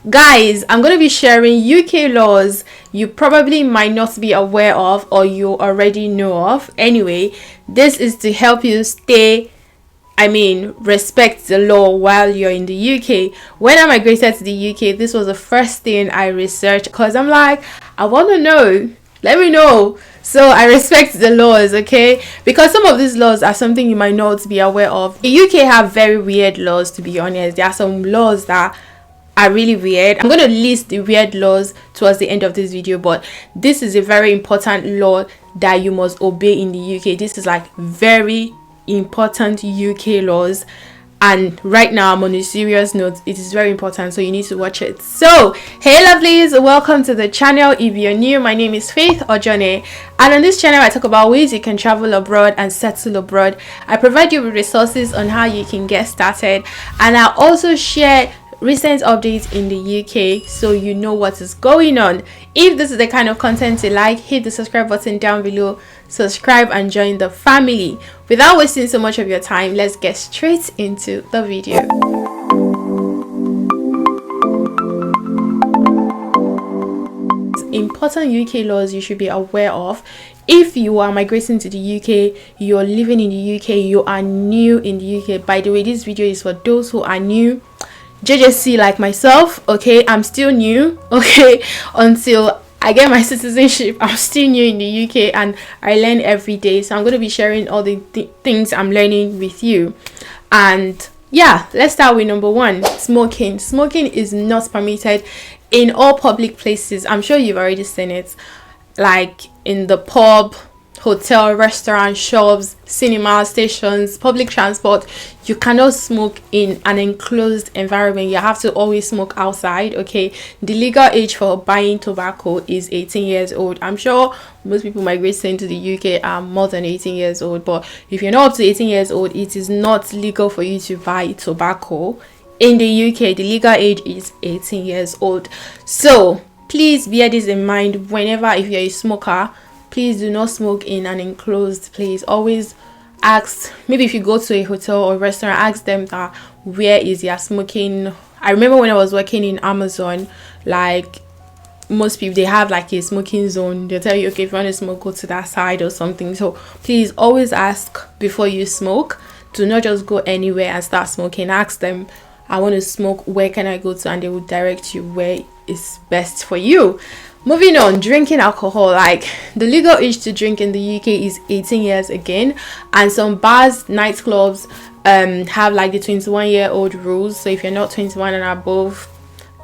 Guys, I'm going to be sharing UK laws you probably might not be aware of or you already know of. Anyway, this is to help you respect the law while you're in the UK. When I migrated to the UK, this was the first thing I researched because I'm like, I want to know. Let me know. So I respect the laws, okay? Because some of these laws are something you might not be aware of. The UK have very weird laws, to be honest. There are some laws that are really weird. I'm going to list the weird laws towards the end of this video, but this is a very important law that you must obey in the UK. This is like very important UK laws, and right now I'm on a serious note. It is very important, so you need to watch it. So hey lovelies, welcome to the channel. If you're new, my name is Faith Ojone, and on this channel I talk about ways you can travel abroad and settle abroad. I provide you with resources on how you can get started, and I also share recent updates in the UK so you know what is going on. If this is the kind of content you like, hit the subscribe button down below, subscribe and join the family. Without wasting so much of your time, let's get straight into the video. Important UK laws you should be aware of. If you are migrating to the UK, you're living in the UK, you are new in the UK. By the way, this video is for those who are new, JJC like myself, okay? I'm still new, okay? Until I get my citizenship, I'm still new in the UK and I learn every day. So I'm going to be sharing all the things I'm learning with you. And yeah, let's start with number one. Smoking. Smoking is not permitted in all public places. I'm sure you've already seen it, like in the pub, hotel, restaurant, shops, cinema, stations, public transport. You cannot smoke in an enclosed environment. You have to always smoke outside, okay? The legal age for buying tobacco is 18 years old. I'm sure most people migrating to the UK are more than 18 years old, but if you're not up to 18 years old, it is not legal for you to buy tobacco in the UK. The legal age is 18 years old. So please bear this in mind whenever, if you're a smoker, please do not smoke in an enclosed place. Always ask, maybe if you go to a hotel or restaurant, ask them that where is your smoking. I remember when I was working in Amazon, like most people, they have like a smoking zone. They'll tell you, okay, if you want to smoke, go to that side or something. So please always ask before you smoke. Do not just go anywhere and start smoking. Ask them, I want to smoke, where can I go to? And they will direct you where is best for you. Moving on, drinking alcohol. Like the legal age to drink in the UK is 18 years again, and some bars, nightclubs have like the 21-year-old rules. So if you're not 21 and above,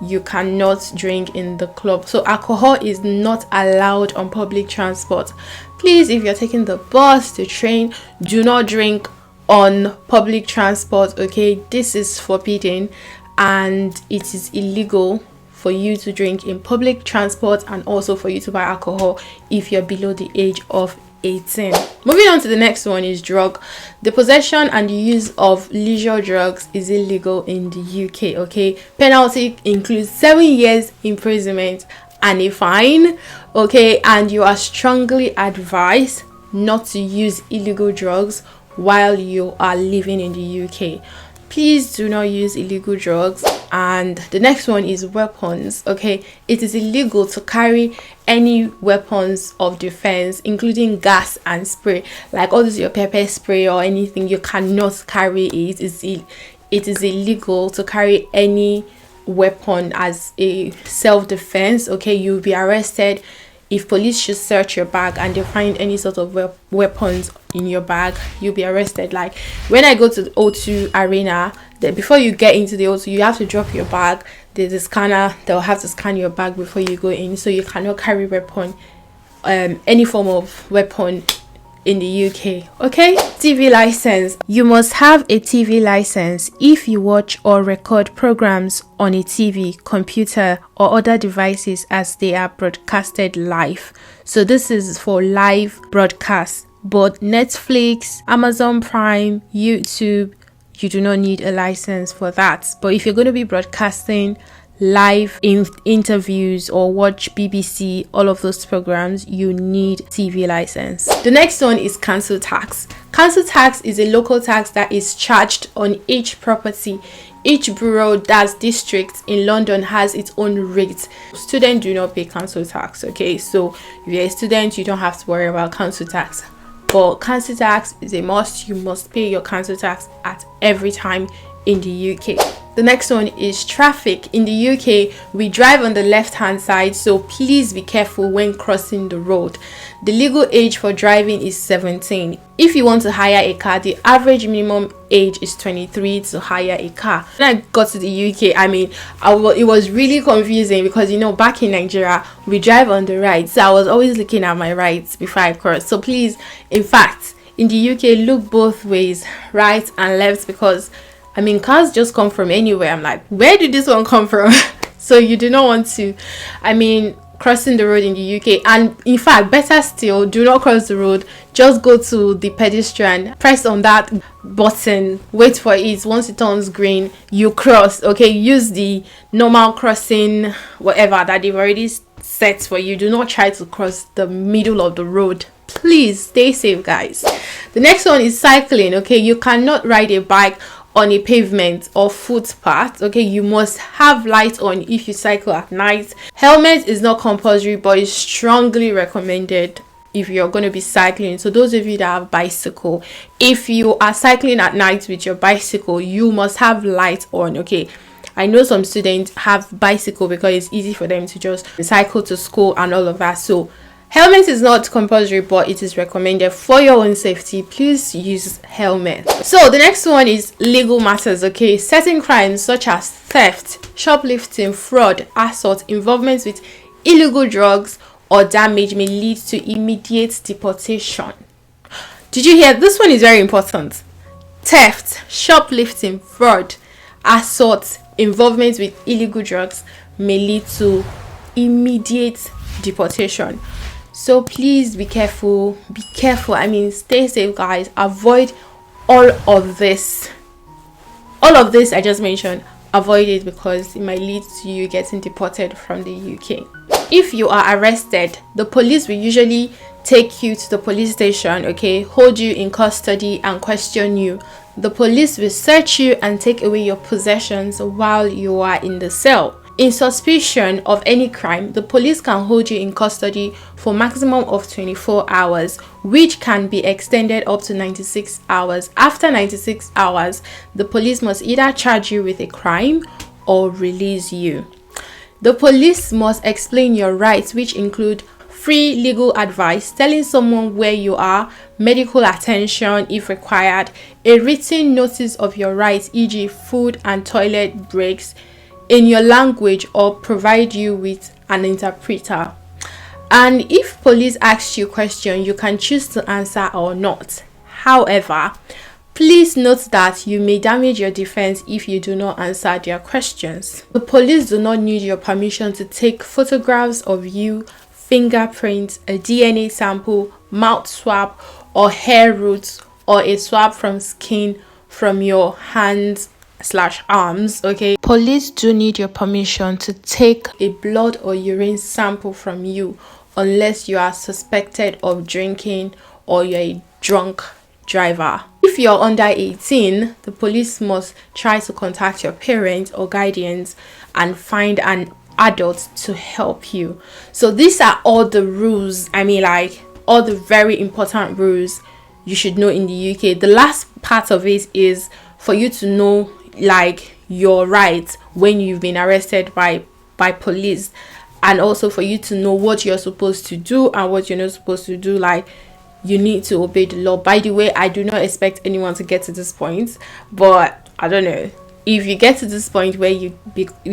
you cannot drink in the club. So alcohol is not allowed on public transport. Please, if you're taking the bus, the train, do not drink on public transport, okay? This is forbidden and it is illegal for you to drink in public transport and also for you to buy alcohol if you're below the age of 18. Moving on to the next one is drug. The possession and the use of leisure drugs is illegal in the UK, okay? Penalty includes 7 years imprisonment and a fine, okay? And you are strongly advised not to use illegal drugs while you are living in the UK. Please do not use illegal drugs. And the next one is weapons, okay? It is illegal to carry any weapons of defense, including gas and spray, like all this your pepper spray or anything. You cannot carry it. It is illegal to carry any weapon as a self-defense, okay? You'll be arrested. If police should search your bag and they find any sort of weapons in your bag, you'll be arrested. Like when I go to the O2 Arena, before you get into the O2, you have to drop your bag. There's a scanner. They'll have to scan your bag before you go in. So you cannot carry weapon, any form of weapon in the UK, okay? TV license. You must have a TV license if you watch or record programs on a TV, computer or other devices as they are broadcasted live. So this is for live broadcast. But Netflix, Amazon Prime, YouTube, you do not need a license for that. But if you're going to be broadcasting live interviews or watch BBC, all of those programs, you need TV license. The next one is council tax. Council tax is a local tax that is charged on each property Each borough, that's district in London, has its own rates. Students do not pay council tax, okay? So if you're a student, you don't have to worry about council tax. But council tax is a must. You must pay your council tax at every time in the UK. The next one is traffic. In the UK, we drive on the left hand side, so please be careful when crossing the road. The legal age for driving is 17. If you want to hire a car, the average minimum age is 23 to hire a car. When I got to the UK, it was really confusing because, you know, back in Nigeria, we drive on the right, so I was always looking at my rights before I cross. So please, in fact, in the UK, look both ways, right and left, because cars just come from anywhere. I'm like, where did this one come from? So you do not want to, crossing the road in the UK. And in fact, better still, do not cross the road. Just go to the pedestrian, press on that button, wait for it. Once it turns green, you cross. Okay, use the normal crossing, whatever that they've already set for you. Do not try to cross the middle of the road. Please stay safe, guys. The next one is cycling. Okay, you cannot ride a bike on a pavement or footpath. Okay, you must have light on if you cycle at night. Helmet is not compulsory, but is strongly recommended if you're going to be cycling. So those of you that have bicycle, if you are cycling at night with your bicycle, you must have light on. Okay, I know some students have bicycle because it's easy for them to just cycle to school and all of that. So helmet is not compulsory, but it is recommended for your own safety. Please use helmet. So the next one is legal matters. Okay, certain crimes such as theft, shoplifting, fraud, assault, involvement with illegal drugs or damage may lead to immediate deportation. Did you hear? This one is very important. Theft, shoplifting, fraud, assault, involvement with illegal drugs may lead to immediate deportation. So please be careful. Stay safe, guys. Avoid all of this I just mentioned. Avoid it because it might lead to you getting deported from the UK. If you are arrested, the police will usually take you to the police station, okay, hold you in custody and question you. The police will search you and take away your possessions while you are in the cell. In suspicion of any crime, the police can hold you in custody for maximum of 24 hours, which can be extended up to 96 hours. After 96 hours, the police must either charge you with a crime or release you. The police must explain your rights, which include free legal advice, telling someone where you are, medical attention if required, a written notice of your rights, e.g. food and toilet breaks, in your language, or provide you with an interpreter. And if police ask you a question, you can choose to answer or not. However, please note that you may damage your defense if you do not answer their questions. The police do not need your permission to take photographs of you, fingerprints, a DNA sample, mouth swab, or hair roots, or a swab from skin from your hands / arms. Okay, police do need your permission to take a blood or urine sample from you unless you are suspected of drinking or you're a drunk driver. If you're under 18, the police must try to contact your parents or guardians and find an adult to help you. So these are all the rules, all the very important rules you should know in the UK. The last part of it is for you to know your rights when you've been arrested by police, and also for you to know what you're supposed to do and what you're not supposed to do. You need to obey the law. By the way, I do not expect anyone to get to this point, but I don't know, if you get to this point where you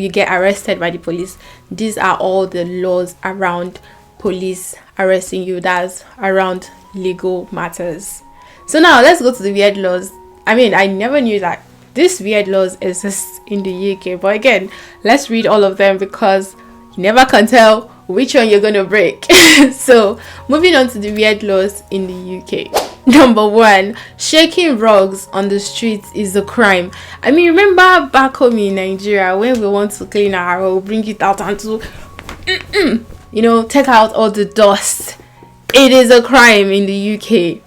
get arrested by the police, these are all the laws around police arresting you. That's around legal matters. So now let's go to the weird laws. I never knew that these weird laws exist in the UK, but again, let's read all of them because you never can tell which one you're gonna break. So moving on to the weird laws in the UK. Number 1, shaking rugs on the streets is a crime. Remember back home in Nigeria when we want to clean our rug, bring it out and to take out all the dust. It is a crime in the UK.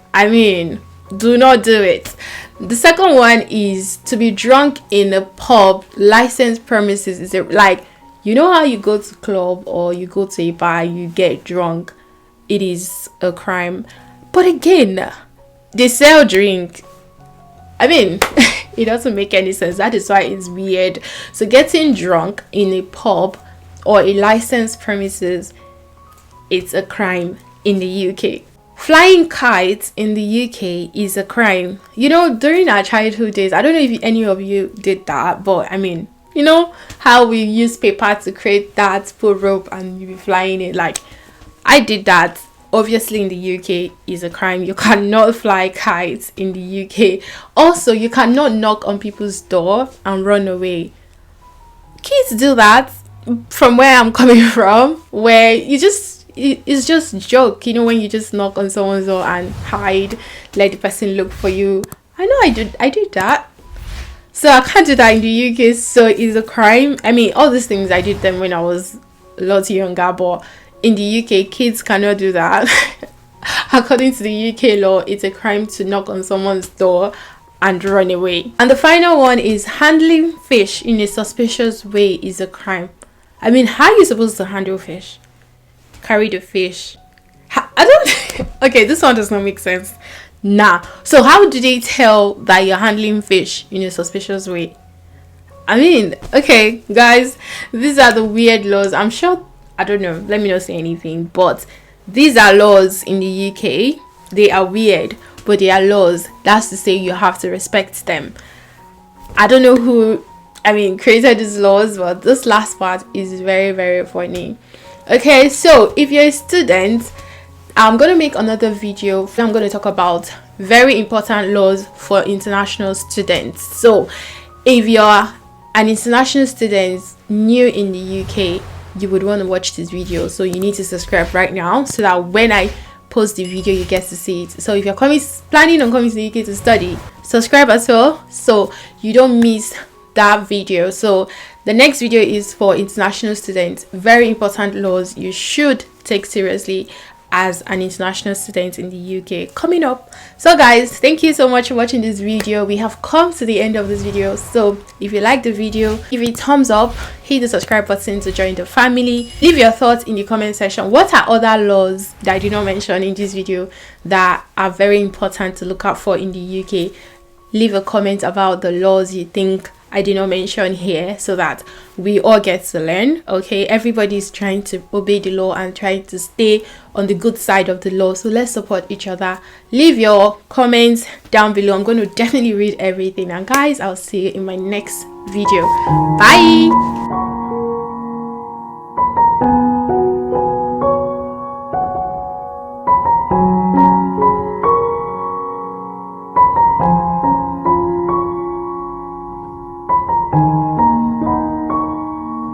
Do not do it. The second one is to be drunk in a pub, licensed premises. Is it like, you know how you go to club or you go to a bar, you get drunk? It is a crime. But again, they sell drink. I mean, it doesn't make any sense. That is why it's weird. So getting drunk in a pub or a licensed premises, it's a crime in the UK. Flying kites in the UK is a crime. You know, during our childhood days, I don't know if any of you did that, but I mean, you know how we use paper to create that, put rope and you be flying it. Like, I did that. Obviously in the UK is a crime. You cannot fly kites in the UK. Also, you cannot knock on people's door and run away. Kids do that from where I'm coming from, where it's just joke, you know, when you just knock on someone's door and hide, let the person look for you. I know I did that. So I can't do that in the UK, so it's a crime. I mean, all these things I did them when I was a lot younger, but in the UK, kids cannot do that. According to the UK law, it's a crime to knock on someone's door and run away. And the final one is handling fish in a suspicious way is a crime. I mean, how are you supposed to handle fish? Carry the fish? I don't... Okay, this one does not make sense. Nah. So how do they tell that you're handling fish in a suspicious way? I mean, okay, guys, these are the weird laws. I'm sure, I don't know, let me not say anything, but these are laws in the UK. They are weird, but they are laws. That's to say you have to respect them. I don't know who, created these laws, but this last part is very, very funny. Okay, so if you're a student, I'm going to make another video. I'm going to talk about very important laws for international students. So if you're an international student new in the UK, you would want to watch this video. So you need to subscribe right now so that when I post the video, you get to see it. So if you're planning on coming to the UK to study, subscribe as well so you don't miss that video. So the next video is for international students. Very important laws you should take seriously as an international student in the UK coming up. So guys, thank you so much for watching this video. We have come to the end of this video. So if you like the video, give it a thumbs up, hit the subscribe button to join the family. Leave your thoughts in the comment section. What are other laws that I did not mention in this video that are very important to look out for in the UK? Leave a comment about the laws you think I did not mention here so that we all get to learn. Okay, everybody's trying to obey the law and trying to stay on the good side of the law, so let's support each other. Leave your comments down below. I'm going to definitely read everything, and guys, I'll see you in my next video. Bye.